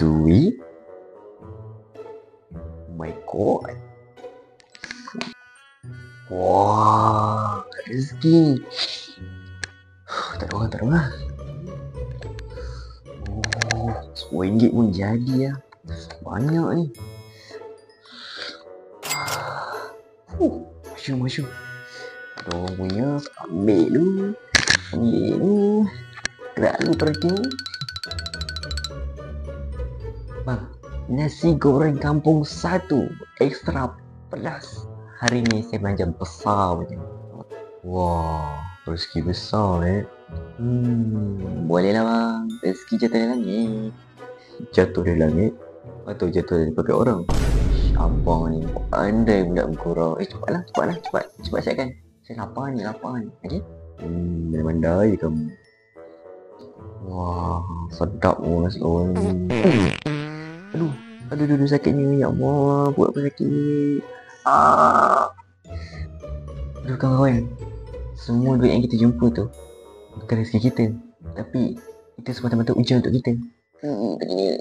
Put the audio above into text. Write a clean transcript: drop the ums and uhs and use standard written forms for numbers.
Tui. My God. Wah, rezeki. Tak ada orang, tak ada orang. Oh, RM10 pun jadi lah. Banyak ni. Masuk. Ada orang punya, ambil dulu. Gerak dulu pergi. Bang, nasi goreng kampung 1 ekstra pedas. Hari ni saya belanja besar macam. Wah, rezeki besar boleh lah bang. Rezeki jatuh dari langit. Jatuh dari langit atau jatuh dari pakai orang? Abang ni pandai pula bergurau. Cepatlah, cepat siapkan. Saya lapar ni. Okey? Mandai kamu. Wah, sedap nasi goreng ni. Aduh, sakitnya. Ya Allah, buat apa sakit. Aduh kawan-kawan, semua duit yang kita jumpa tu bukan rezeki kita, tapi itu semata-mata ujian untuk kita. Begini.